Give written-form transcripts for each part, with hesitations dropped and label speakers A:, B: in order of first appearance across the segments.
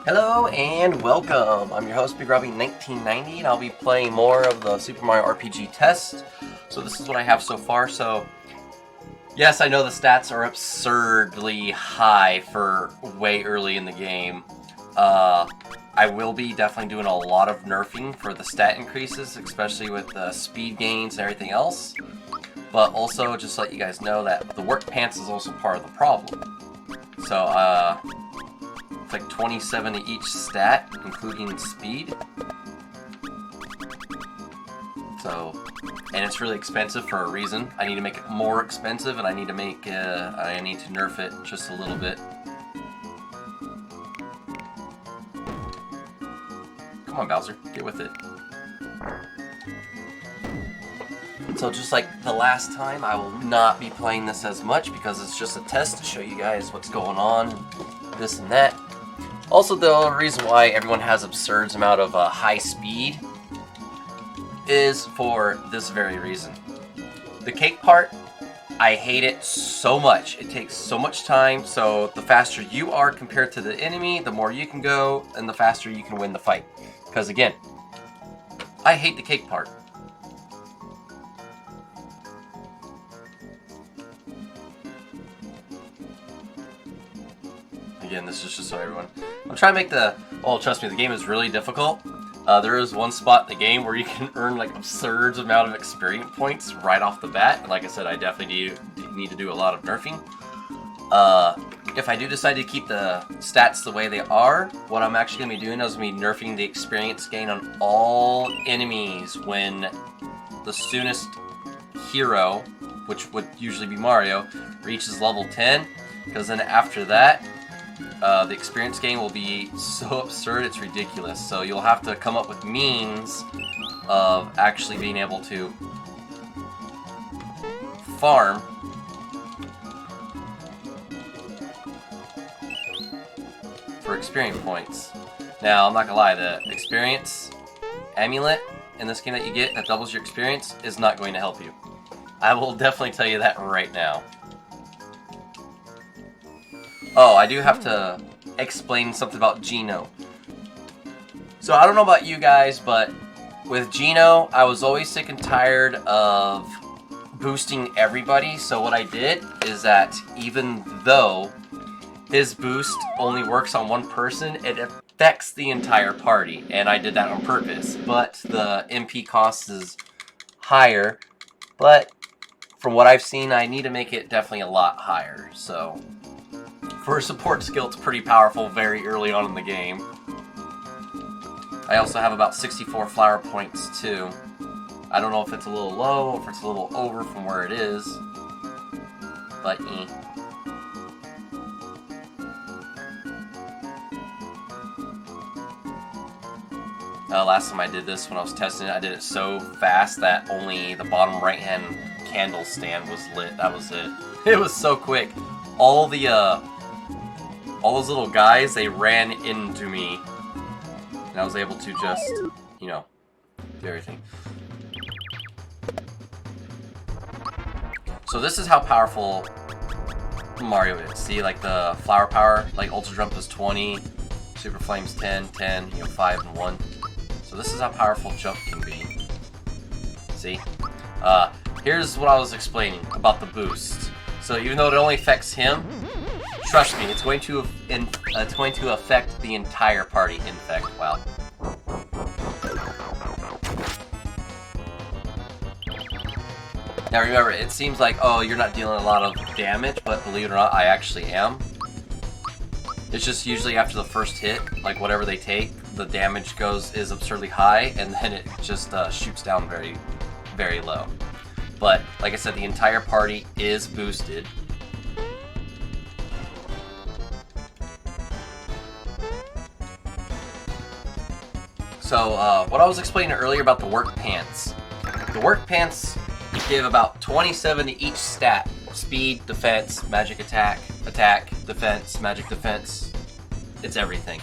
A: Hello and welcome. I'm your host, Big Robbie 1990, and I'll be playing more of the Super Mario RPG test. So this is what I have so far. So, yes, I know the stats are absurdly high for way early in the game. I will be definitely doing a lot of nerfing for the stat increases, especially with the speed gains and everything else. But also, just to let you guys know that the work pants is also part of the problem. So, it's like 27 to each stat, including speed. So, and it's really expensive for a reason. I need to make it more expensive, and I need to nerf it just a little bit. Come on, Bowser, get with it. So just like the last time, I will not be playing this as much because it's just a test to show you guys what's going on, this and that. Also, the reason why everyone has absurd amount of high speed is for this very reason. The cake part, I hate it so much. It takes so much time, so the faster you are compared to the enemy, the more you can go, and the faster you can win the fight. Because again, I hate the cake part. Again, this is just so everyone... I'm trying to make the... Oh, trust me, the game is really difficult. There is one spot in the game where you can earn like absurd amount of experience points right off the bat. And like I said, I definitely need to do a lot of nerfing. If I do decide to keep the stats the way they are, what I'm actually going to be doing is going to be nerfing the experience gain on all enemies when the soonest hero, which would usually be Mario, reaches level 10. Because then after that, the experience gain will be so absurd, it's ridiculous. So you'll have to come up with means of actually being able to farm for experience points. Now, I'm not gonna lie, the experience amulet in this game that you get that doubles your experience is not going to help you. I will definitely tell you that right now. Oh, I do have to explain something about Geno. So I don't know about you guys, but with Geno, I was always sick and tired of boosting everybody. So what I did is that even though his boost only works on one person, it affects the entire party. And I did that on purpose. But the MP cost is higher. But from what I've seen, I need to make it definitely a lot higher. So... for a support skill, it's pretty powerful very early on in the game. I also have about 64 flower points too. I don't know if it's a little low, or if it's a little over from where it is. But last time I did this, when I was testing it, I did it so fast that only the bottom right-hand candle stand was lit. That was it. It was so quick. All those little guys, they ran into me. And I was able to just, you know, do everything. So this is how powerful Mario is. See, like the flower power, like Ultra Jump is 20, Super Flame's 10, 10, 5 and 1. So this is how powerful Jump can be. See? Here's what I was explaining about the boost. So even though it only affects him, trust me, it's going to affect the entire party. In fact, wow. Now remember, it seems like, oh, you're not dealing a lot of damage, but believe it or not, I actually am. It's just usually after the first hit, like whatever they take, the damage is absurdly high, and then it just shoots down very, very low. But like I said, the entire party is boosted. So, what I was explaining earlier about the work pants. The work pants give about 27 to each stat. Speed, defense, magic attack, defense, magic defense. It's everything.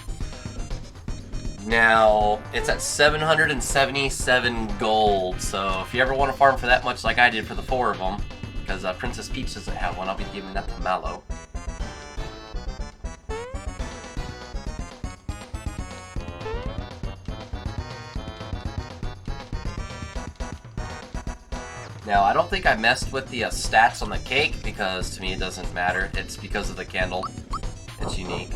A: Now, it's at 777 gold, so if you ever want to farm for that much like I did for the 4 of them, because Princess Peach doesn't have one, I'll be giving that to Mallow. Now, I don't think I messed with the stats on the cake because to me it doesn't matter. It's because of the candle. It's unique.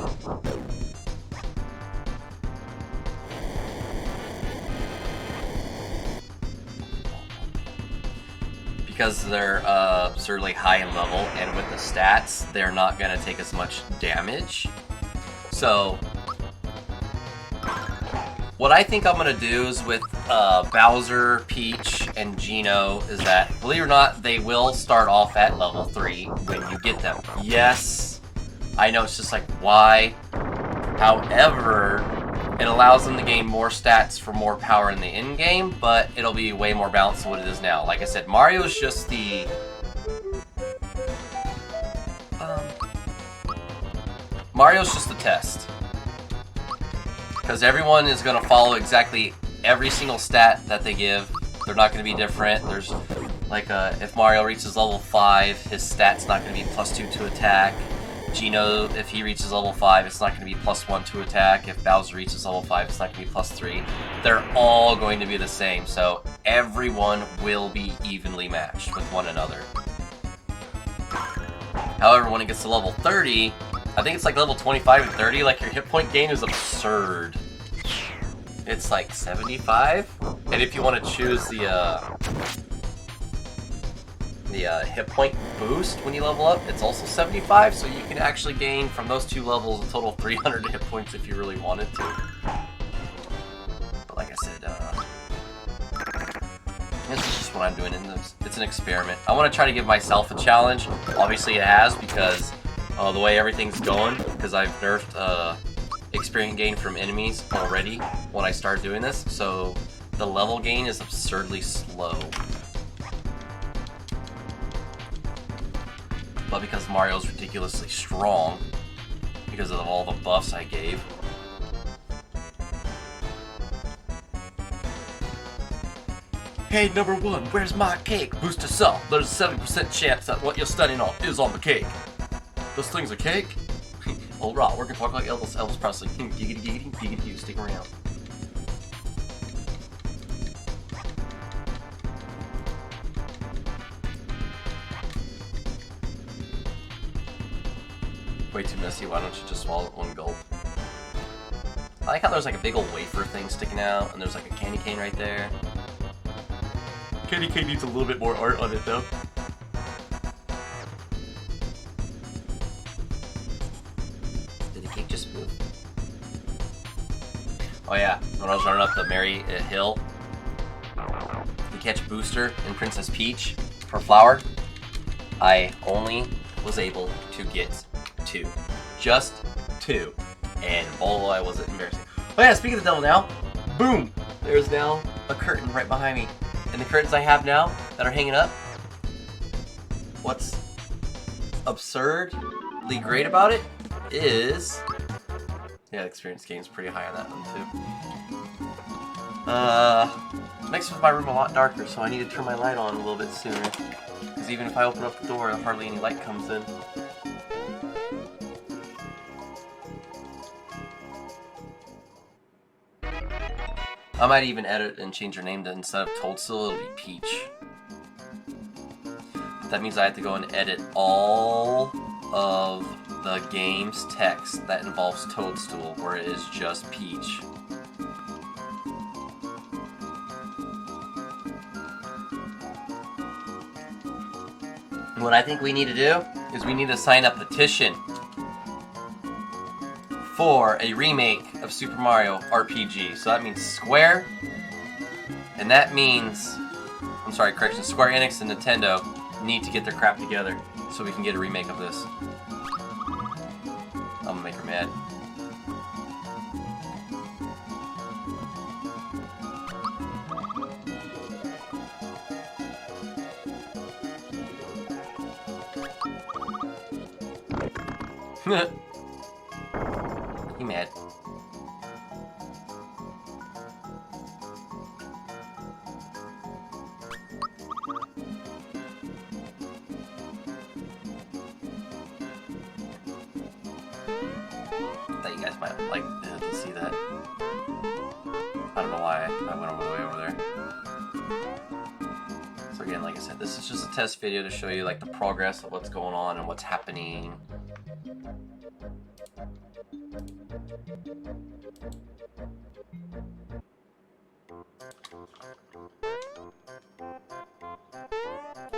A: Because they're absurdly high in level, and with the stats, they're not going to take as much damage. So, what I think I'm going to do is with Bowser, Peach, and Geno is that, believe it or not, they will start off at level 3 when you get them. Yes, I know it's just like, why? However, it allows them to gain more stats for more power in the in-game, but it'll be way more balanced than what it is now. Like I said, Mario's just the... Mario's just the test. Because everyone is going to follow exactly every single stat that they give. They're not going to be different. There's, like, if Mario reaches level 5, his stat's not going to be +2 to attack. Geno, if he reaches level 5, it's not going to be +1 to attack. If Bowser reaches level 5, it's not going to be +3. They're all going to be the same, so everyone will be evenly matched with one another. However, when it gets to level 30, I think it's like level 25 and 30, like your hit point gain is absurd. It's like 75, and if you want to choose the hit point boost when you level up, it's also 75, so you can actually gain from those two levels a total of 300 hit points if you really wanted to. But like I said, this is just what I'm doing in this. It's an experiment. I want to try to give myself a challenge. Obviously it has, because the way everything's going, because I've nerfed experience gain from enemies already when I start doing this, so the level gain is absurdly slow. But because Mario's ridiculously strong, because of all the buffs I gave. Hey, number 1, where's my cake? Boost yourself. There's a 70% chance that what you're studying on is on the cake. This thing's a cake? Alright, we're gonna talk like Elvis Presley. Giggity, giggity, giggity, stick around. Way too messy, why don't you just swallow it one gulp? I like how there's like a big old wafer thing sticking out, and there's like a candy cane right there. Candy cane needs a little bit more art on it though. Did the cake just move? Oh yeah, when I was running up the Merry Hill, to catch Booster and Princess Peach for Flower, I only was able to get 2. Just 2. And boy, was it embarrassing. Oh yeah, speaking of the devil now, boom! There's now a curtain right behind me. And the curtains I have now that are hanging up, what's absurdly great about it is... Yeah, experience gain is pretty high on that one too. Makes my room a lot darker, so I need to turn my light on a little bit sooner. Because even if I open up the door, hardly any light comes in. I might even edit and change her name to, instead of Toadstool, it'll be Peach. But that means I have to go and edit all of the game's text that involves Toadstool, where it is just Peach. And what I think we need to do is we need to sign a petition for a remake of Super Mario RPG. So that means Square, and that means, I'm sorry, correction, Square Enix and Nintendo need to get their crap together so we can get a remake of this. I'm gonna make her mad. You mad? I thought you guys might like to see that. I don't know why I went all the way over there. So again, like I said, this is just a test video to show you like the progress of what's going on and what's happening.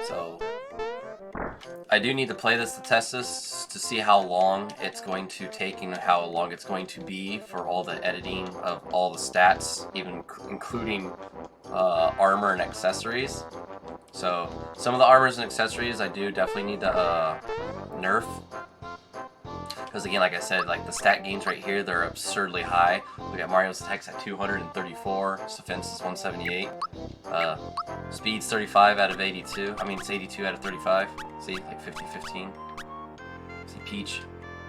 A: So I do need to play this to test this to see how long it's going to take and how long it's going to be for all the editing of all the stats, even including armor and accessories. So some of the armors and accessories I do definitely need to nerf, because again, like I said, like the stat gains right here, they're absurdly high. We got Mario's attacks at 234, his defense is 178, speed's 35 out of 82. I mean, it's 82 out of 35. See, like 50-15. See, Peach.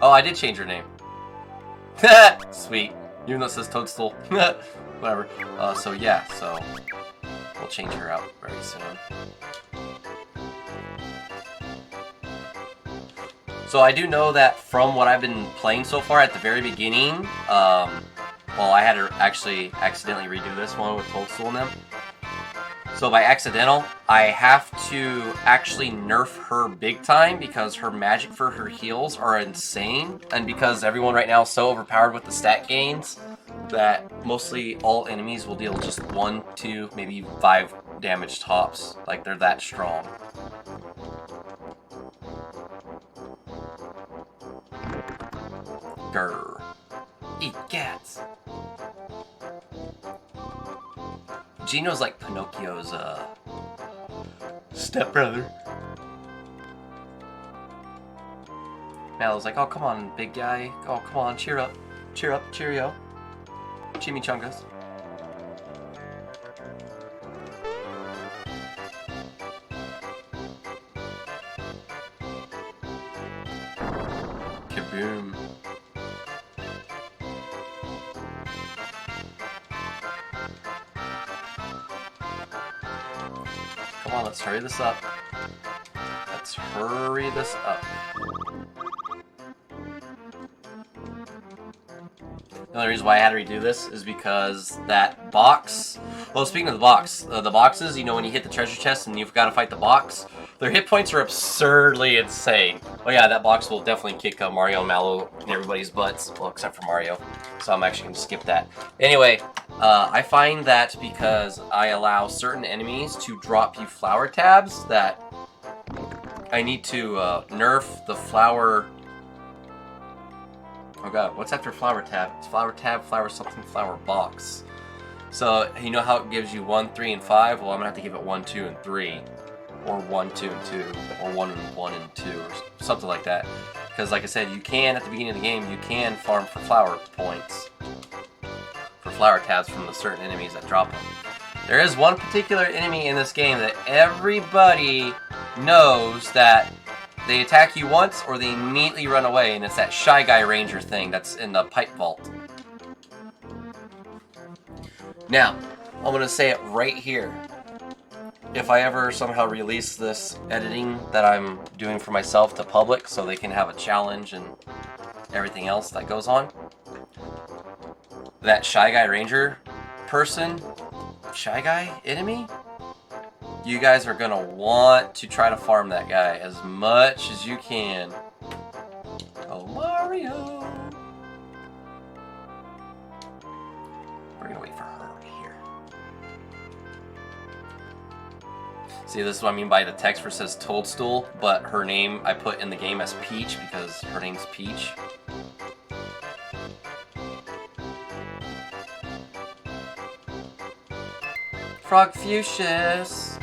A: Oh, I did change her name. Sweet. Even though it says Toadstool. Whatever. So yeah, so we'll change her out very soon. So I do know that from what I've been playing so far at the very beginning, well, I had to actually accidentally redo this one with Toadstool in them. So by accidental, I have to actually nerf her big time because her magic for her heals are insane. And because everyone right now is so overpowered with the stat gains that mostly all enemies will deal just 1, 2, maybe 5 damage tops. Like, they're that strong. Grr. Eat cats. Gino's like Pinocchio's stepbrother. Mallow's like, oh come on, big guy. Oh come on, cheer up. Cheer up, cheerio. Chimichangas. Kaboom. Come on, let's hurry this up. Let's hurry this up. The only reason why I had to redo this is because that box... Well, speaking of the boxes, you know, when you hit the treasure chest and you've got to fight the box, their hit points are absurdly insane. Oh yeah, that box will definitely kick Mario and Mallow and everybody's butts. Well, except for Mario. So I'm actually going to skip that. Anyway, I find that because I allow certain enemies to drop you flower tabs, that I need to nerf the flower... Oh god, what's after flower tab? It's flower tab, flower something, flower box. So, you know how it gives you 1, 3, and 5? Well, I'm going to have to give it 1, 2, and 3. Or 1, 2, and 2. Or 1, and 1, and 2. Or something like that. Because, like I said, you can, at the beginning of the game, you can farm for flower points. For flower tabs from the certain enemies that drop them. There is one particular enemy in this game that everybody knows that they attack you once or they immediately run away, and it's that Shy Guy Ranger thing that's in the pipe vault. Now, I'm going to say it right here. If I ever somehow release this editing that I'm doing for myself to public so they can have a challenge and everything else that goes on, that Shy Guy Ranger person, Shy Guy enemy, you guys are going to want to try to farm that guy as much as you can. Oh, Mario! We're going to wait for her here. See, this is what I mean by the text where it says Toadstool, but her name I put in the game as Peach because her name's Peach. Frogfucius!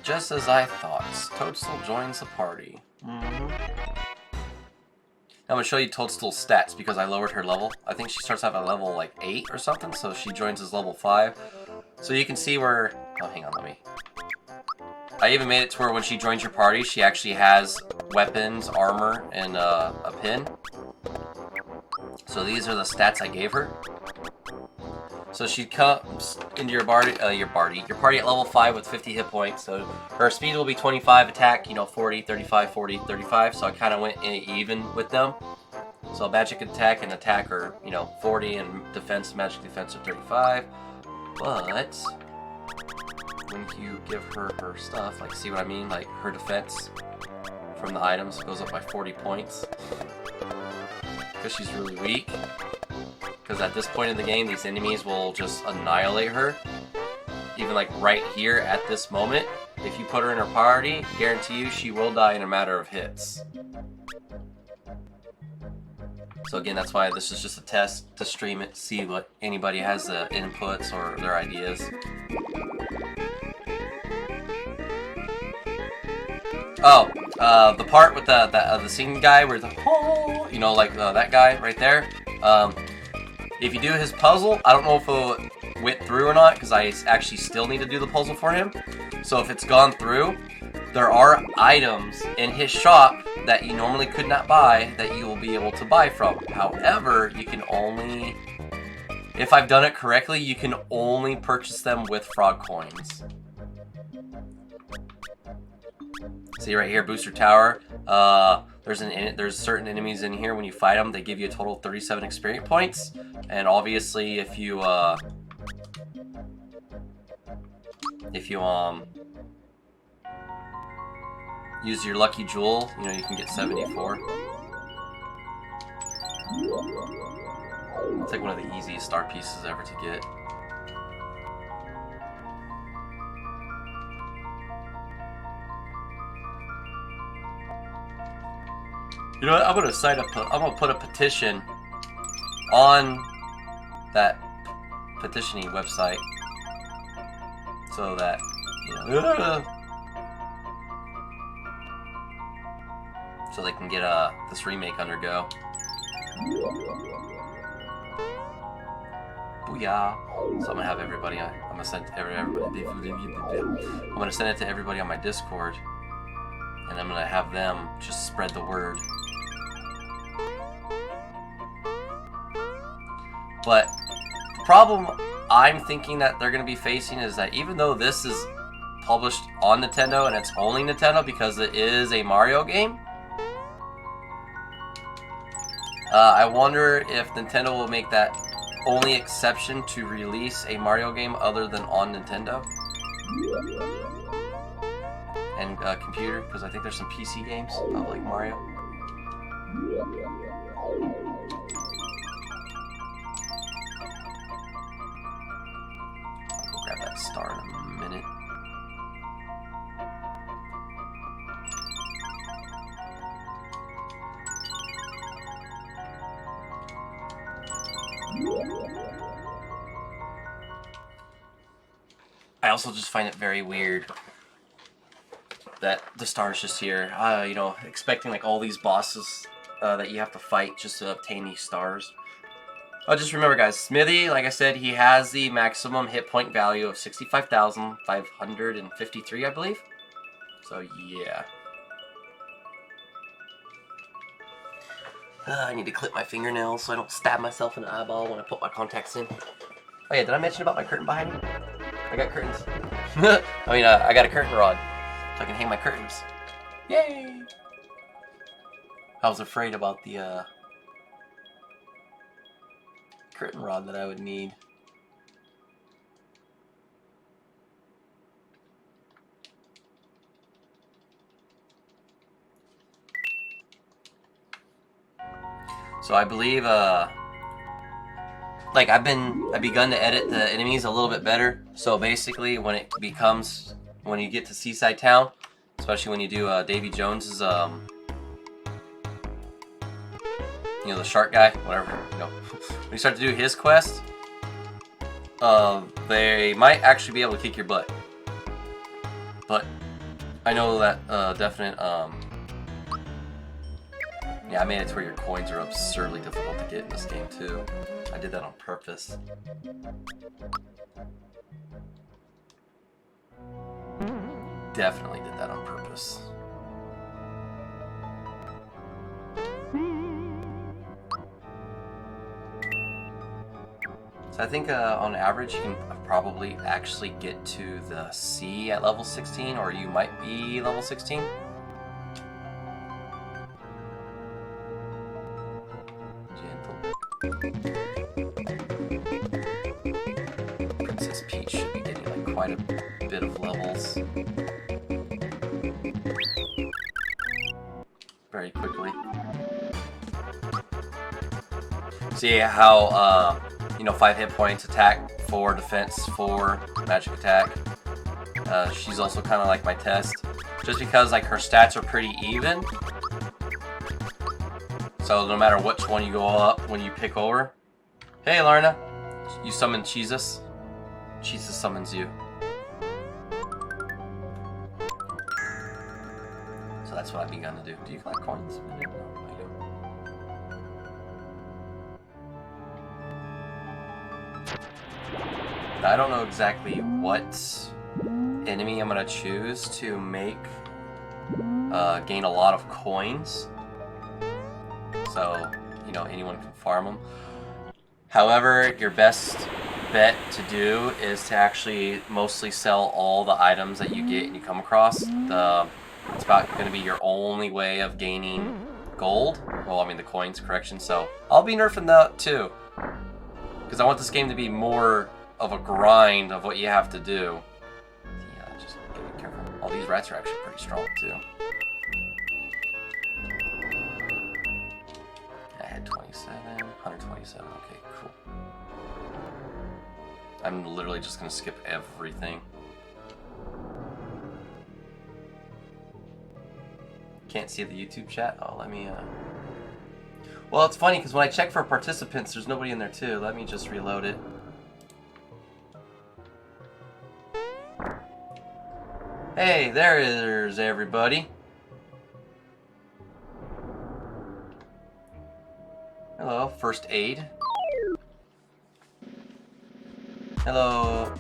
A: Just as I thought, Toadstool joins the party. Now I'm going to show you Toadstool's stats because I lowered her level. I think she starts out at level like 8 or something, so she joins as level 5. So you can see where... Oh, hang on, let me... I even made it to where when she joins your party, she actually has weapons, armor, and a pin. So these are the stats I gave her. So she comes into your party at level 5 with 50 hit points. So her speed will be 25, attack, 40, 35, 40, 35. So I kind of went even with them. So magic attack and attack are, you know, 40, and defense, magic defense are 35. But when you give her her stuff, like, see what I mean? Like, her defense from the items goes up by 40 points. Because she's really weak. Because at this point in the game, these enemies will just annihilate her. Even like right here at this moment, if you put her in her party, guarantee you she will die in a matter of hits. So again, that's why this is just a test to stream it, see what anybody has the inputs or their ideas. Oh, the part with the singing guy where the oh, you know, like that guy right there. If you do his puzzle, I don't know if it went through or not, because I actually still need to do the puzzle for him. So if it's gone through, there are items in his shop that you normally could not buy that you will be able to buy from. However, you can only, if I've done it correctly, you can only purchase them with frog coins. See right here, Booster Tower. There's certain enemies in here. When you fight them, they give you a total of 37 experience points. And obviously, if you use your lucky jewel, you know, you can get 74. It's like one of the easiest star pieces ever to get. You know what? I'm gonna sign up. I'm gonna put a petition on that petitioning website so that, you know, so they can get this remake undergo. Booyah! So I'm gonna have everybody. I'm gonna send it to everybody. I'm gonna send it to everybody on my Discord, and I'm gonna have them just spread the word. But the problem I'm thinking that they're going to be facing is that even though this is published on Nintendo and it's only Nintendo because it is a Mario game, I wonder if Nintendo will make that only exception to release a Mario game other than on Nintendo and computer, because I think there's some PC games of like Mario. Grab that star in a minute. I also just find it very weird that the star's just here. You know, expecting like all these bosses that you have to fight just to obtain these stars. Oh, just remember, guys, Smithy, like I said, he has the maximum hit point value of 65,553, I believe. So, yeah. I need to clip my fingernails so I don't stab myself in the eyeball when I put my contacts in. Oh, yeah, did I mention about my curtain behind me? I got curtains. I mean, I got a curtain rod so I can hang my curtains. Yay! I was afraid about the, curtain rod that I would need. So I believe like I've begun to edit the enemies a little bit better. So basically when you get to Seaside Town, especially when you do Davy Jones's you know, the shark guy, whatever, you know. When you start to do his quest, they might actually be able to kick your butt. But I know that definite, yeah, I made it to where your coins are absurdly difficult to get in this game too. I did that on purpose. Definitely did that on purpose. So I think on average you can probably actually get to the C at level 16, or you might be level 16. Princess Peach should be getting like quite a bit of levels very quickly. See how, you know, 5 hit points, attack, 4 defense, 4 magic attack. She's also kind of like my test, just because like her stats are pretty even. So no matter which one you go up when you pick over. Hey Lorna, you summon Jesus. Jesus summons you. So that's what I've begun to do. Do you collect coins? No, I don't. I don't know exactly what enemy I'm gonna choose to make gain a lot of coins. So, you know, anyone can farm them. However, your best bet to do is to actually mostly sell all the items that you get and you come across. It's about going to be your only way of gaining gold. Well, I mean the coins, correction. So I'll be nerfing that too, because I want this game to be more of a grind of what you have to do. Yeah, just be careful. All these rats are actually pretty strong too. I had 27, 127. Okay, cool. I'm literally just going to skip everything. Can't see the YouTube chat? Oh, let me, Well, it's funny, because when I check for participants, there's nobody in there, too. Let me just reload it. Hey, there's everybody. Hello, first aid. Hello,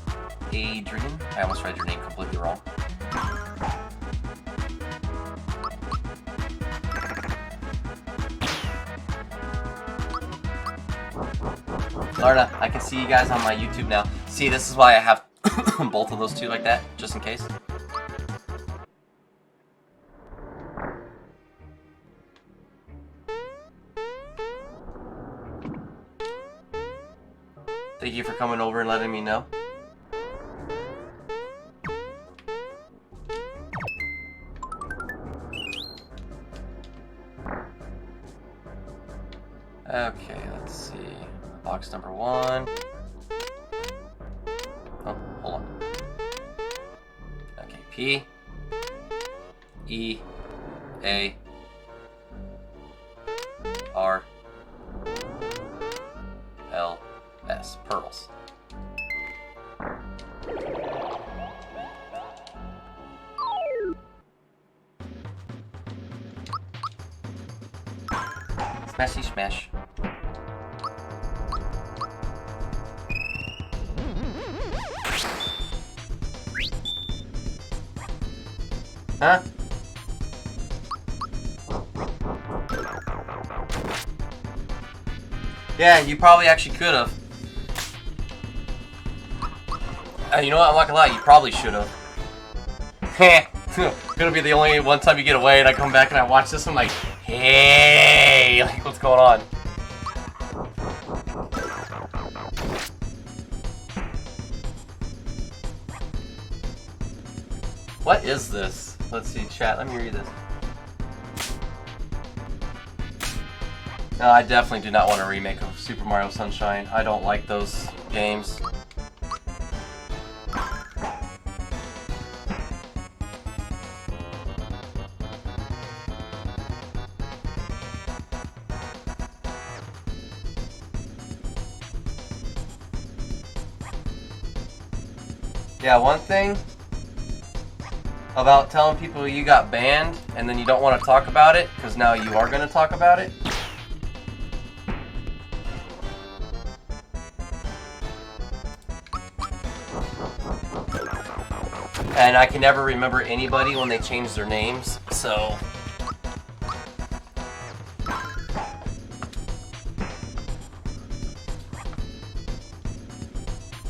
A: Adrian. I almost read your name completely wrong. Lorna, I can see you guys on my YouTube now. See, this is why I have both of those two like that, just in case. Thank you for coming over and letting me know. Okay, let's see. Box number 1. Oh, hold on. Okay, P E A R L S. Pearls. Smashy smash. Huh? Yeah, you probably actually could have. You know what? I'm not gonna lie. You probably should have. Heh. Gonna be the only one time you get away, and I come back and I watch this. I'm like, hey, like, what's going on? What is this? Let's see, chat. Let me read this. No, I definitely do not want a remake of Super Mario Sunshine. I don't like those games. Yeah, one thing about telling people you got banned and then you don't want to talk about it, because now you are going to talk about it. And I can never remember anybody when they change their names, so...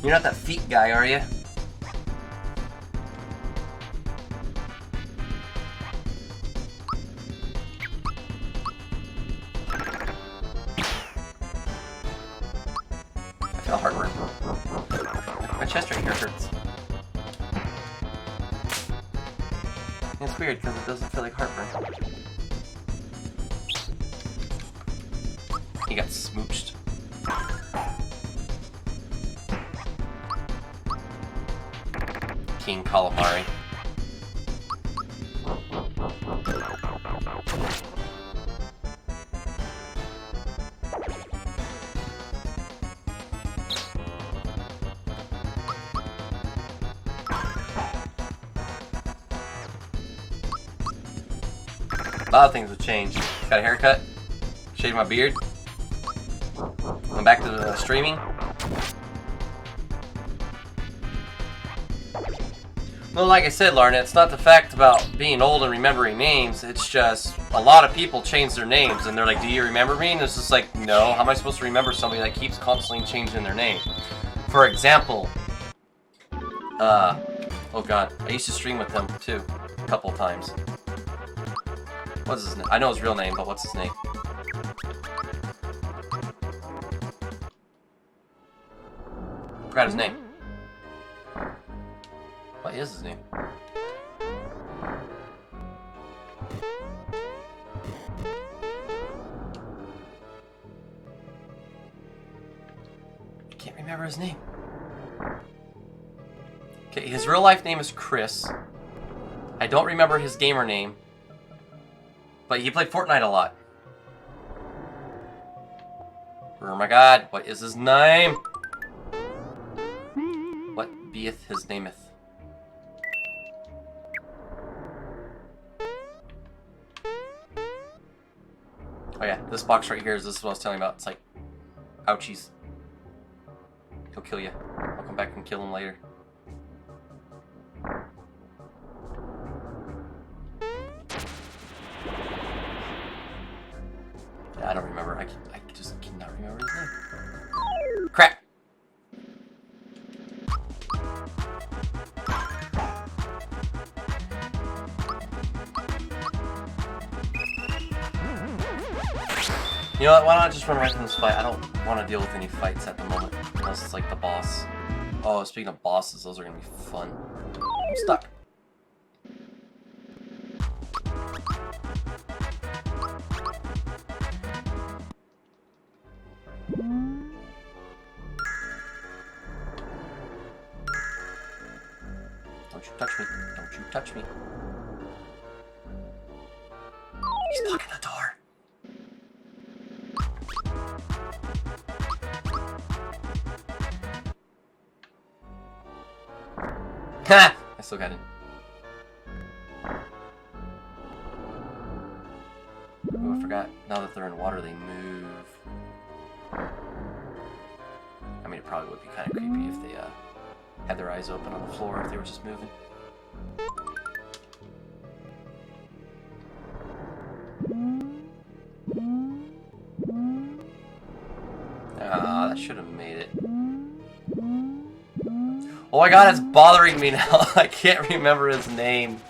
A: You're not that feet guy, are you? feel heartburn. My chest right here hurts. It's weird because it doesn't feel like heartburn. He got smooched. King Calamari. A lot of things have changed. Got a haircut, shaved my beard, went back to the streaming. Well, like I said, Larna, it's not the fact about being old and remembering names, it's just a lot of people change their names and they're like, do you remember me? And it's just like, no, how am I supposed to remember somebody that keeps constantly changing their name? For example, oh god, I used to stream with him too, a couple times. What's his name? I know his real name, but what's his name? Forgot his name. What is his name? I can't remember his name. Okay, his real life name is Chris. I don't remember his gamer name. But he played Fortnite a lot. Oh my god, what is his name? What beeth his nameth? Oh yeah, this box right here is what I was telling you about. It's like, ouchies. He'll kill you. I'll come back and kill him later. I don't remember. I just cannot remember his name. Crap! You know what? Why not just run right from this fight? I don't want to deal with any fights at the moment. Unless it's like the boss. Oh, speaking of bosses, those are going to be fun. I'm stuck. Don't you touch me. Don't you touch me. He's blocking the door. Ha! I still got it. Oh, I forgot. Now that they're in water, they move. I mean, it probably would be kind of creepy if they had their eyes open on the floor if they were just moving. Ah, that should have made it. Oh my god, it's bothering me now. I can't remember his name.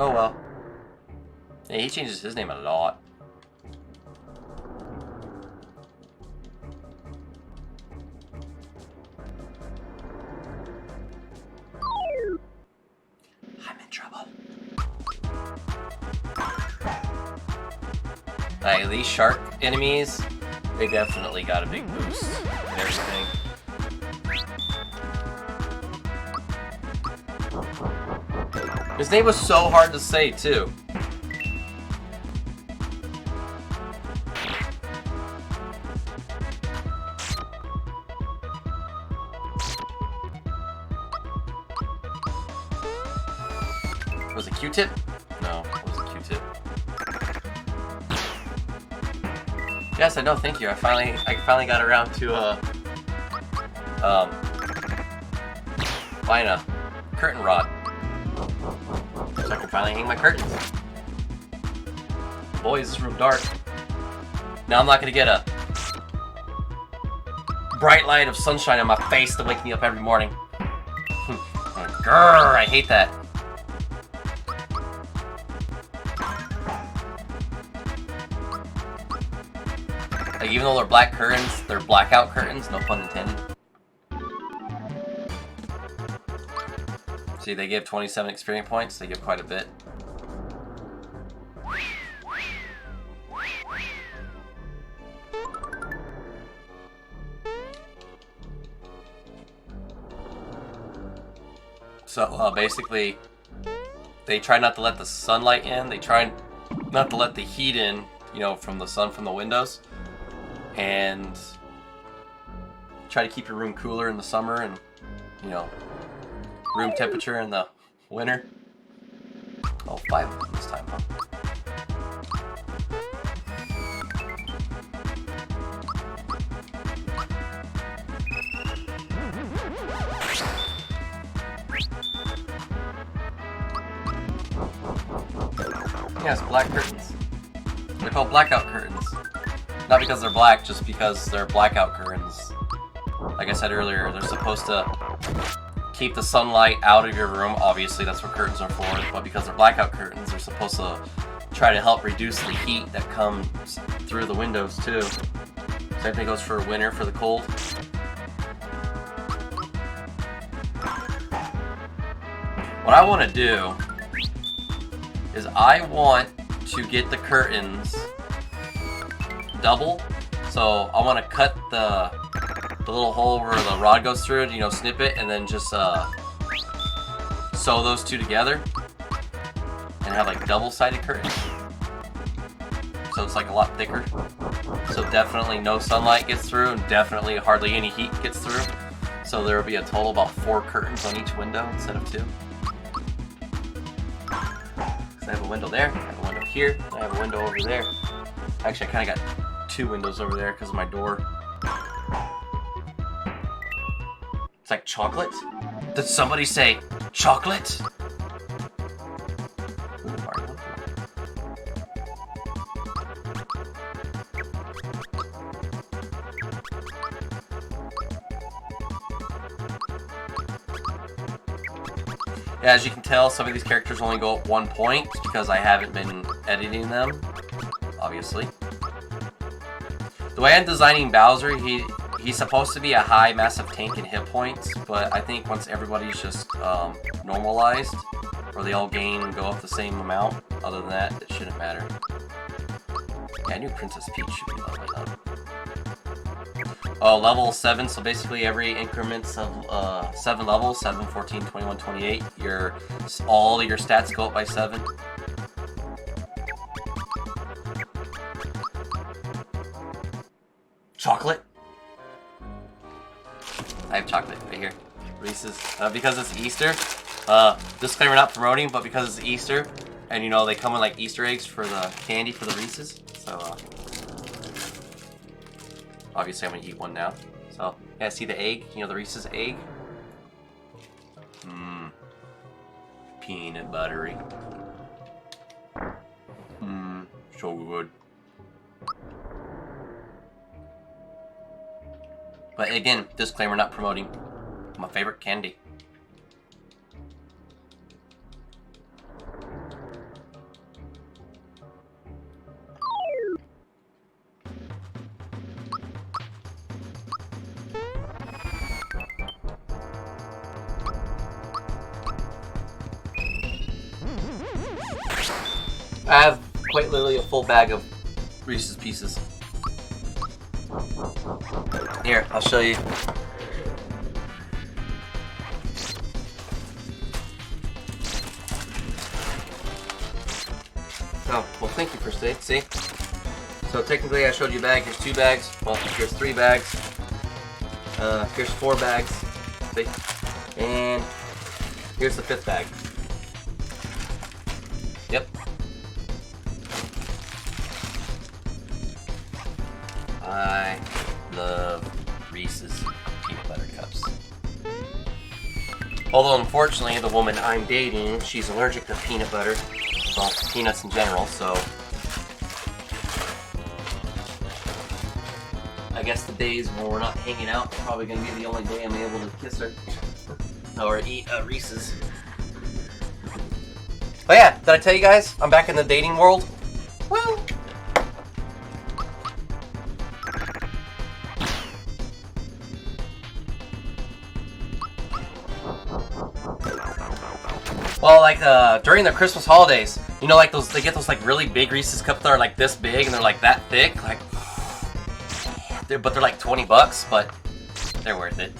A: Oh well. Yeah, he changes his name a lot. I'm in trouble. Like, these shark enemies, they definitely got a big boost and everything. His name was so hard to say, too. Was it Q-tip? No, it wasn't Q-tip. Yes, I know, thank you. I finally got around to buying a curtain rod. So I can finally hang my curtains. Boys, this room dark. Now I'm not gonna get a bright light of sunshine on my face to wake me up every morning. Grrr, I hate that. Like, even though they're black curtains, they're blackout curtains, no pun intended. See, they give 27 experience points, they give quite a bit. So, basically, they try not to let the sunlight in, they try not to let the heat in, you know, from the sun from the windows, and try to keep your room cooler in the summer and, you know, room temperature in the winter. Oh, 5 of them this time, huh? Yes, black curtains. They're called blackout curtains. Not because they're black, just because they're blackout curtains. Like I said earlier, they're supposed to keep the sunlight out of your room. Obviously, that's what curtains are for. But because they're blackout curtains, they're supposed to try to help reduce the heat that comes through the windows, too. Same thing goes for winter, for the cold. What I want to do is I want to get the curtains double. So I want to cut the little hole where the rod goes through it, you know, snip it, and then just sew those two together and have like double-sided curtains. So it's like a lot thicker. So definitely no sunlight gets through, and definitely hardly any heat gets through. So there will be a total about 4 curtains on each window instead of 2. I have a window there, I have a window here, I have a window over there. Actually, I kind of got 2 windows over there because of my door. It's like chocolate? Did somebody say chocolate? Ooh, Mario. Yeah, as you can tell, some of these characters only go up 1 point because I haven't been editing them, obviously. The way I'm designing Bowser, he's supposed to be a high, massive tank in hit points, but I think once everybody's just normalized, or they all gain and go up the same amount, other than that, it shouldn't matter. Yeah, I knew Princess Peach should be leveling up. Oh, level 7, so basically every increments of 7 levels, 7, 14, 21, 28, all your stats go up by 7. Chocolate? I have chocolate right here. Reese's. Because it's Easter, disclaimer not promoting, but because it's Easter, and you know, they come with like Easter eggs for the candy for the Reese's, so obviously I'm gonna eat one now. So, yeah, see the egg? You know, the Reese's egg? Mmm. Peanut buttery. Mmm. So good. But again, disclaimer not promoting. My favorite candy. I have quite literally a full bag of Reese's Pieces. Here, I'll show you. Oh, well, thank you for staying. See? So technically I showed you a bag. Here's 2 bags. Well, here's 3 bags. Here's 4 bags. See? And here's the 5th bag. Yep. I love Reese's peanut butter cups. Although, unfortunately, the woman I'm dating, she's allergic to peanut butter. Well, peanuts in general, so guess the days when we're not hanging out are probably gonna be the only day I'm able to kiss her or eat Reese's. But yeah, did I tell you guys I'm back in the dating world? Woo! Well, like during the Christmas holidays, you know, like those, they get those like really big Reese's cups that are like this big and they're like that thick, like, but they're like $20, but they're worth it.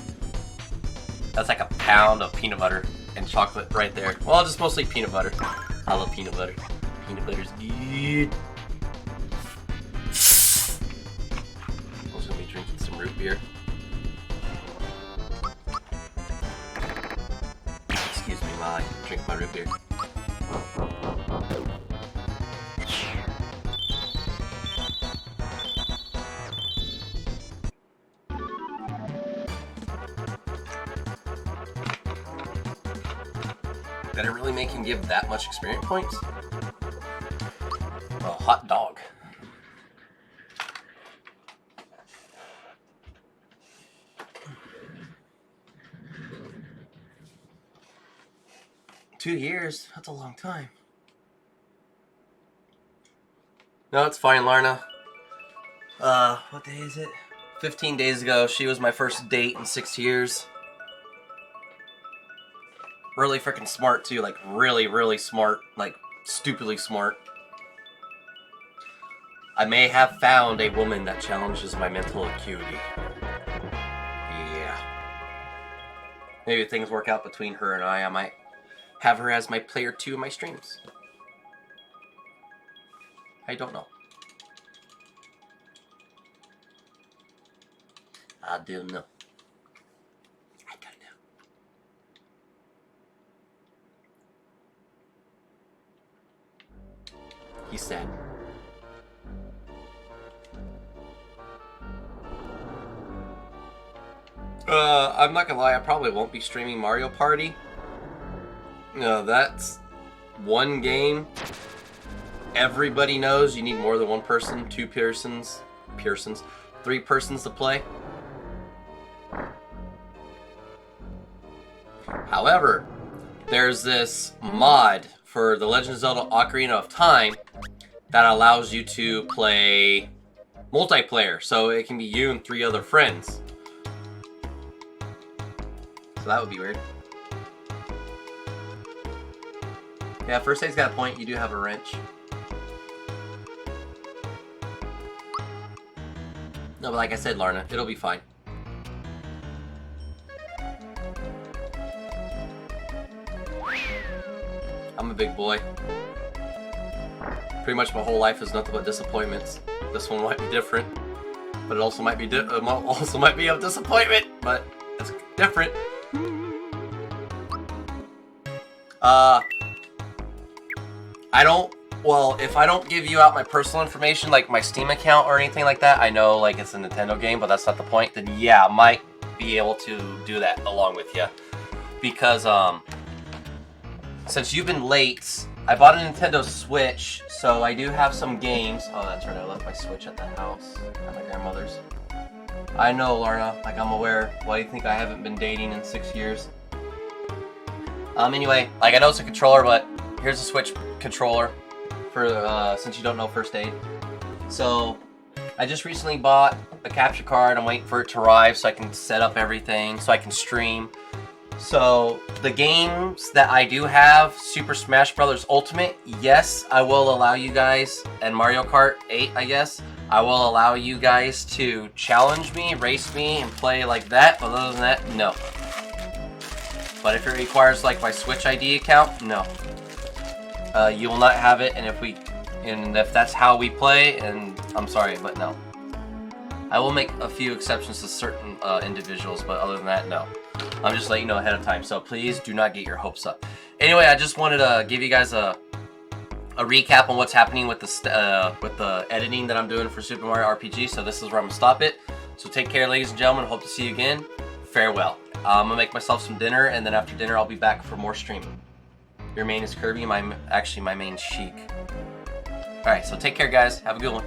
A: That's like a pound of peanut butter and chocolate right there. Well, just mostly peanut butter. I love peanut butter. Peanut butter's good. I'm just gonna be drinking some root beer. Excuse me while I drink my root beer. Did it really make him give that much experience points? A hot dog. Two years? That's a long time. No, it's fine, Larna. What day is it? 15 days ago, she was my first date in 6 years. Really freaking smart too, like really, really smart, like stupidly smart. I may have found a woman that challenges my mental acuity. Yeah. Maybe if things work out between her and I might have her as my player 2 in my streams. I don't know. I don't know. He's sad. I'm not gonna lie, I probably won't be streaming Mario Party. No, that's one game. Everybody knows you need more than one person, 2 persons, 3 persons to play. However, there's this mod for The Legend of Zelda Ocarina of Time that allows you to play multiplayer, so it can be you and 3 other friends. So that would be weird. Yeah, First Aid's got a point, you do have a wrench. No, but like I said, Larna, it'll be fine. I'm a big boy. Pretty much my whole life is nothing but disappointments. This one might be different, but it also might be a disappointment, but it's different. If I don't give you out my personal information, like my Steam account or anything like that, I know like it's a Nintendo game, but that's not the point, then yeah, I might be able to do that along with you. Because, since you've been late, I bought a Nintendo Switch, so I do have some games. Oh, that's right, I left my Switch at the house, at my grandmother's. I know, Larna, like I'm aware. Why do you think I haven't been dating in 6 years? Anyway, like I know it's a controller, but here's a Switch controller for, since you don't know First Aid. So, I just recently bought a capture card. I'm waiting for it to arrive so I can set up everything, so I can stream. So, the games that I do have, Super Smash Bros. Ultimate, yes, I will allow you guys, and Mario Kart 8, I guess, I will allow you guys to challenge me, race me, and play like that, but other than that, no. But if it requires, like, my Switch ID account, no. You will not have it, and if that's how we play, and I'm sorry, but no. I will make a few exceptions to certain individuals, but other than that, no. I'm just letting you know ahead of time, so please do not get your hopes up. Anyway, I just wanted to give you guys a recap on what's happening with the editing that I'm doing for Super Mario RPG, so this is where I'm going to stop it. So take care, ladies and gentlemen. Hope to see you again. Farewell. I'm going to make myself some dinner, and then after dinner, I'll be back for more streaming. Your main is Kirby, actually my main's Sheik. Alright, so take care, guys. Have a good one.